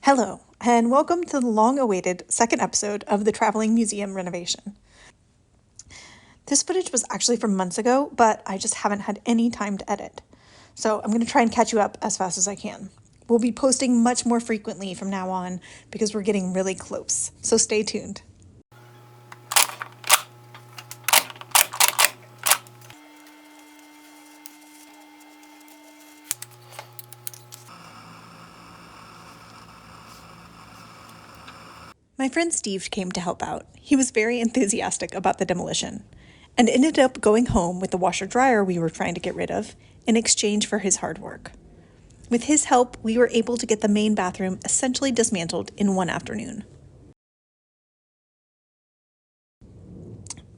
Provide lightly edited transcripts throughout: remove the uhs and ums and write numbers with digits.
Hello, and welcome to the long-awaited second episode of the Traveling Museum renovation. This footage was actually from months ago, but I just haven't had any time to edit. So I'm going to try and catch you up as fast as I can. We'll be posting much more frequently from now on because we're getting really close, so stay tuned. My friend Steve came to help out. He was very enthusiastic about the demolition and ended up going home with the washer-dryer we were trying to get rid of in exchange for his hard work. With his help, we were able to get the main bathroom essentially dismantled in one afternoon.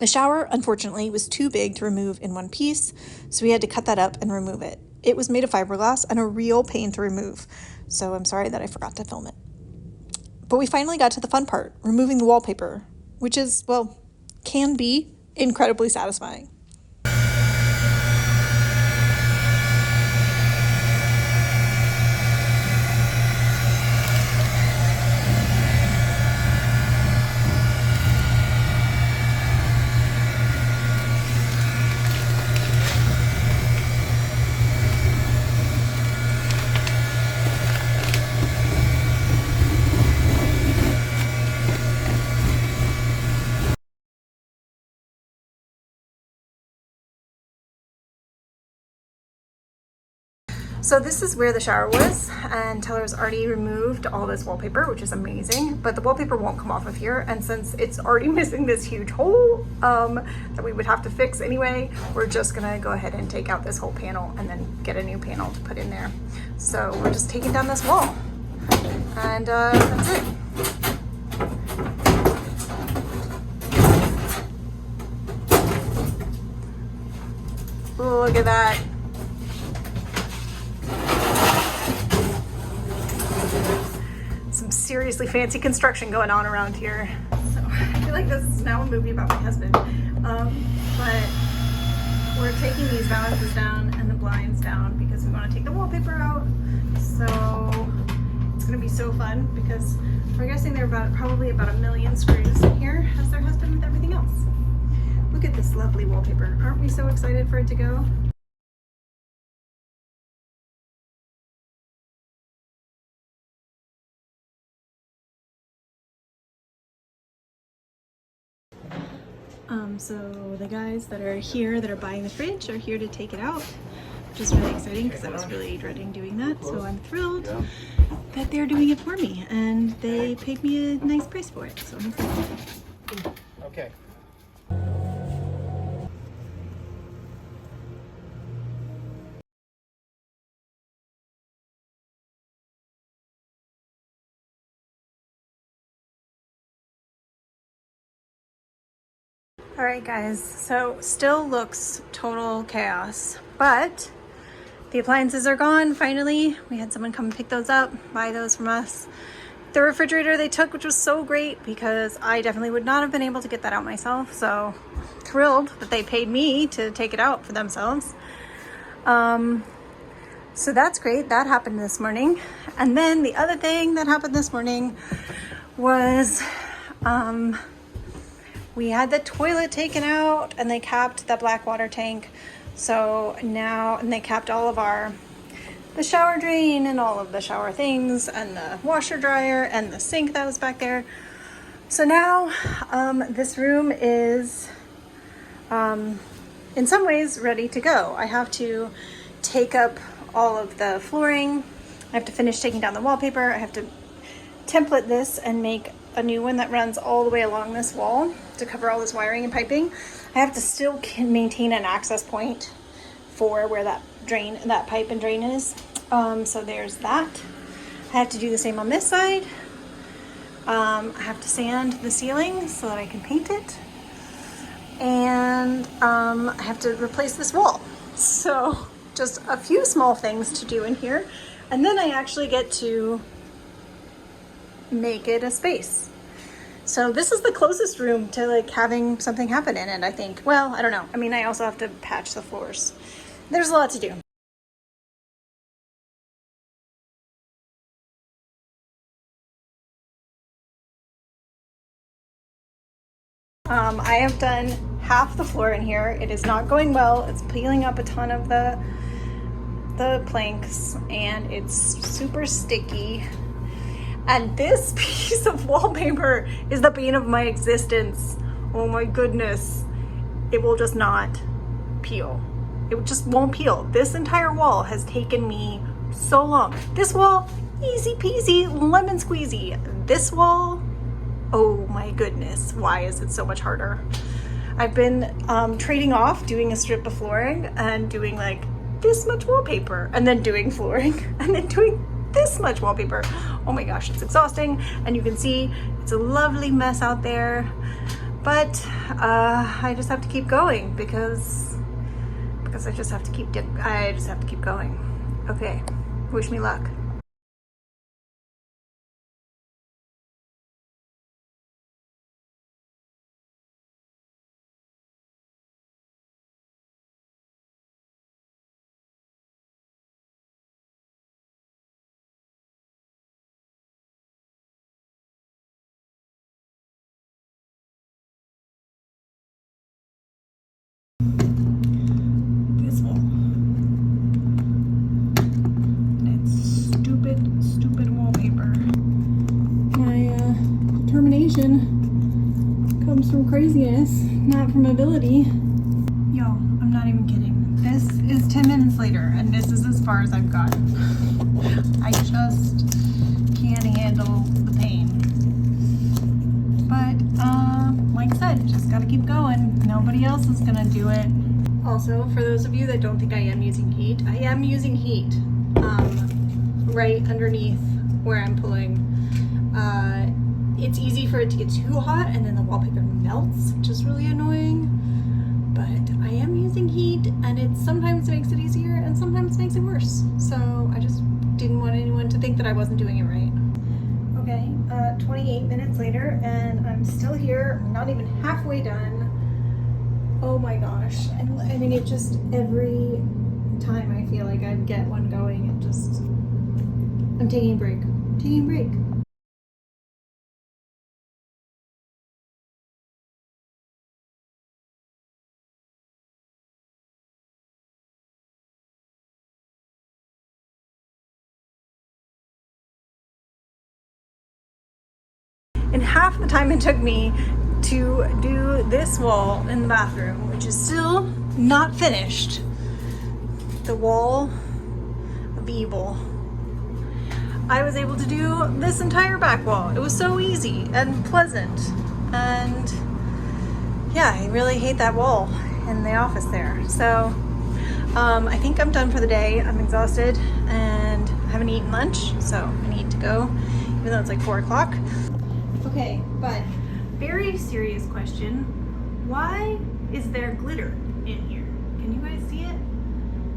The shower, unfortunately, was too big to remove in one piece, so we had to cut that up and remove it. It was made of fiberglass and a real pain to remove, so I'm sorry that I forgot to film it. But we finally got to the fun part, removing the wallpaper, which is, well, can be incredibly satisfying. So this is where the shower was, and Taylor's already removed all this wallpaper, which is amazing, but the wallpaper won't come off of here, and since it's already missing this huge hole that we would have to fix anyway, we're just gonna go ahead and take out this whole panel and then get a new panel to put in there. So we're just taking down this wall, and that's it. Look at that. Some seriously fancy construction going on around here. So I feel like this is now a movie about my husband. But we're taking these valances down and the blinds down because we want to take the wallpaper out. So it's going to be so fun because we're guessing there are probably about 1 million screws in here, as there has been with everything else. Look at this lovely wallpaper. Aren't we so excited for it to go? So the guys that are here that are buying the fridge are here to take it out, which is really exciting because I was really dreading doing that. So I'm thrilled that they're doing it for me, and they paid me a nice price for it. So I'm excited. Okay. All right, guys, so still looks total chaos, but the appliances are gone finally. We had someone come pick those up, buy those from us. The refrigerator they took, which was so great because I definitely would not have been able to get that out myself. So thrilled that they paid me to take it out for themselves. So that's great. That happened this morning. And then the other thing that happened this morning was we had the toilet taken out and they capped the black water tank. So now, and they capped all of the shower drain and all of the shower things and the washer dryer and the sink that was back there. So now this room is in some ways ready to go. I have to take up all of the flooring. I have to finish taking down the wallpaper. I have to template this and make a new one that runs all the way along this wall to cover all this wiring and piping. I have to still maintain an access point for where that pipe and drain is. So there's that. I have to do the same on this side. I have to sand the ceiling so that I can paint it. And I have to replace this wall. So just a few small things to do in here. And then I actually get to make it a space. So this is the closest room to like having something happen in it, I think. Well, I don't know. I mean, I also have to patch the floors. There's a lot to do. I have done half the floor in here. It is not going well. It's peeling up a ton of the planks and it's super sticky. And this piece of wallpaper is the bane of my existence. Oh my goodness. It will just not peel. It just won't peel. This entire wall has taken me so long. This wall, easy peasy, lemon squeezy. This wall, oh my goodness, why is it so much harder? I've been trading off doing a strip of flooring and doing like this much wallpaper and then doing flooring and then doing this much wallpaper. Oh my gosh, it's exhausting. And you can see it's a lovely mess out there, but I just have to keep going because I just have to keep going. Okay, wish me luck. This wall. It's stupid wallpaper. My determination comes from craziness, not from ability. Yo, I'm not even kidding. This is 10 minutes later, and this is as far as I've gotten. I just can't handle the pain. But, like I said, just gotta keep going. Nobody else is gonna do it. Also, for those of you that don't think I am using heat, I am using heat right underneath where I'm pulling. It's easy for it to get too hot and then the wallpaper melts, which is really annoying. But I am using heat and it sometimes makes it easier and sometimes makes it worse. So I just didn't want anyone to think that I wasn't doing it right. Okay, 28 minutes later and I'm still here, not even halfway done. Oh my gosh. I mean, it just, every time I feel like I get one going, it just, I'm taking a break. And half the time it took me to do this wall in the bathroom, which is still not finished. The wall of evil. I was able to do this entire back wall. It was so easy and pleasant. And yeah, I really hate that wall in the office there. So I think I'm done for the day. I'm exhausted and I haven't eaten lunch, so I need to go, even though it's like 4 o'clock. Okay, but very serious question. Why is there glitter in here? Can you guys see it?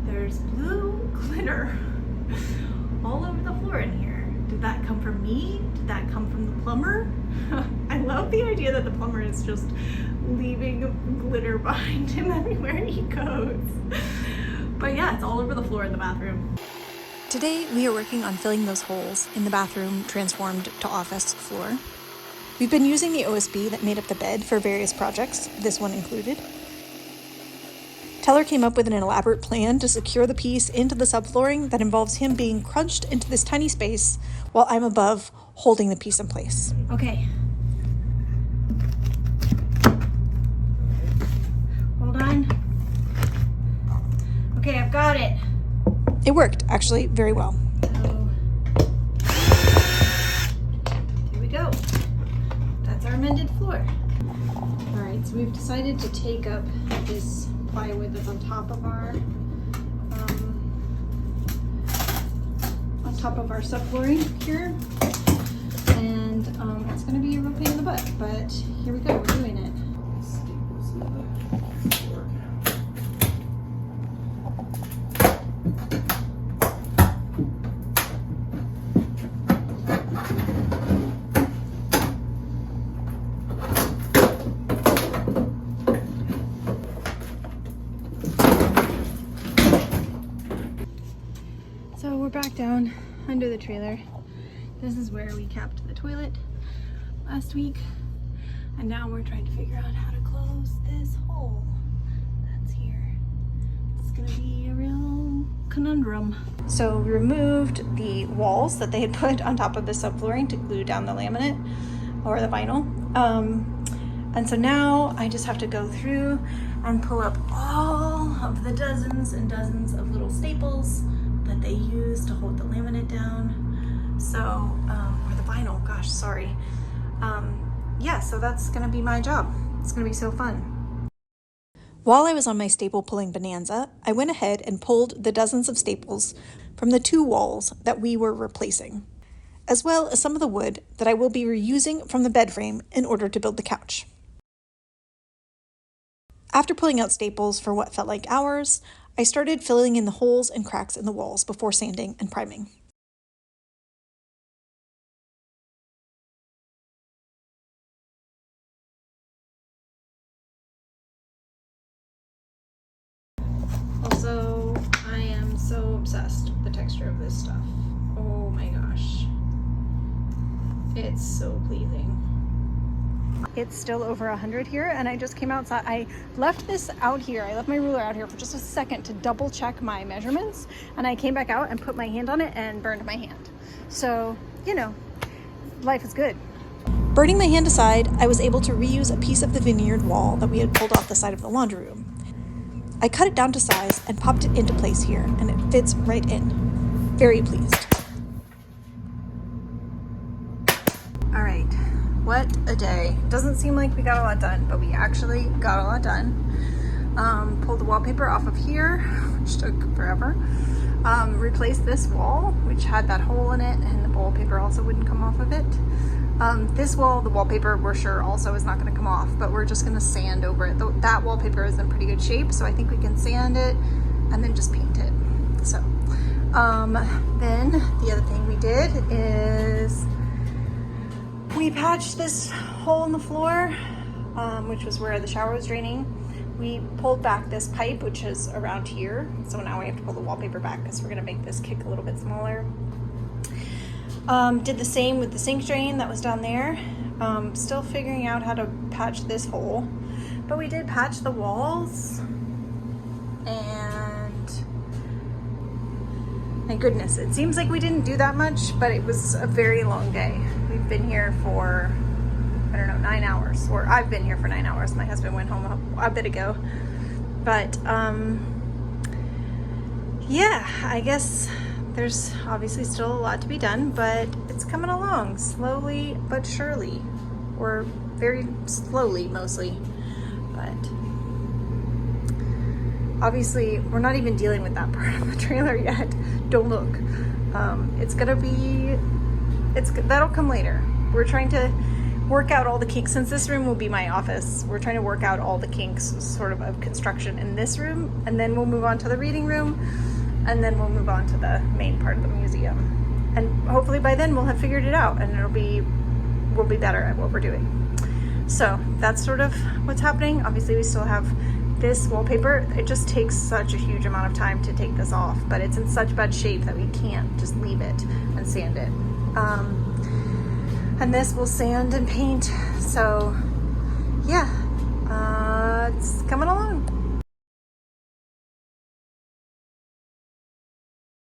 There's blue glitter all over the floor in here. Did that come from me? Did that come from the plumber? I love the idea that the plumber is just leaving glitter behind him everywhere he goes. But yeah, it's all over the floor in the bathroom. Today we are working on filling those holes in the bathroom transformed to office floor. We've been using the OSB that made up the bed for various projects, this one included. Teller came up with an elaborate plan to secure the piece into the subflooring that involves him being crunched into this tiny space while I'm above holding the piece in place. Okay. Hold on. Okay, I've got it. It worked, actually, very well. So, here we go. That's our amended floor. All right, so we've decided to take up this plywood that's on top of our subflooring here, and it's going to be a real pain in the butt, but here we go, we're doing it. So we're back down under the trailer. This is where we capped the toilet last week. And now we're trying to figure out how to close this hole that's here. It's gonna be a real conundrum. So we removed the walls that they had put on top of the subflooring to glue down the laminate or the vinyl. And so now I just have to go through and pull up all of the dozens and dozens of little staples that they use to hold the laminate down. So, or the vinyl, gosh, sorry. Yeah, so that's gonna be my job. It's gonna be so fun. While I was on my staple pulling bonanza, I went ahead and pulled the dozens of staples from the 2 walls that we were replacing, as well as some of the wood that I will be reusing from the bed frame in order to build the couch. After pulling out staples for what felt like hours, I started filling in the holes and cracks in the walls before sanding and priming. Also, I am so obsessed with the texture of this stuff. Oh my gosh. It's so pleasing. It's still over 100 here, and I just came outside. I left this out here. I left my ruler out here for just a second to double check my measurements, and I came back out and put my hand on it and burned my hand. So, you know, life is good. Burning my hand aside, I was able to reuse a piece of the veneered wall that we had pulled off the side of the laundry room. I cut it down to size and popped it into place here, and it fits right in. Very pleased. All right. What a day. Doesn't seem like we got a lot done, but we actually got a lot done. Pulled the wallpaper off of here, which took forever. Replaced this wall, which had that hole in it, and the wallpaper also wouldn't come off of it. This wall, the wallpaper, we're sure also is not gonna come off, but we're just gonna sand over it. That wallpaper is in pretty good shape, so I think we can sand it and then just paint it. So, then the other thing we did is we patched this hole in the floor, which was where the shower was draining. We pulled back this pipe, which is around here. So now we have to pull the wallpaper back because we're gonna make this kick a little bit smaller. Did the same with the sink drain that was down there. Still figuring out how to patch this hole, but we did patch the walls, and my goodness, it seems like we didn't do that much, but it was a very long day. We've been here for, I don't know, 9 hours, or I've been here for 9 hours. My husband went home a bit ago, but yeah, I guess there's obviously still a lot to be done, but it's coming along slowly but surely, or very slowly mostly. But obviously we're not even dealing with that part of the trailer yet. Don't look. That'll come later. We're trying to work out all the kinks. Since this room will be my office, we're trying to work out all the kinks sort of construction in this room, and then we'll move on to the reading room, and then we'll move on to the main part of the museum. And hopefully by then we'll have figured it out, and we'll be better at what we're doing. So that's sort of what's happening. Obviously we still have this wallpaper. It just takes such a huge amount of time to take this off, but it's in such bad shape that we can't just leave it and sand it. And this will sand and paint. So yeah, it's coming along.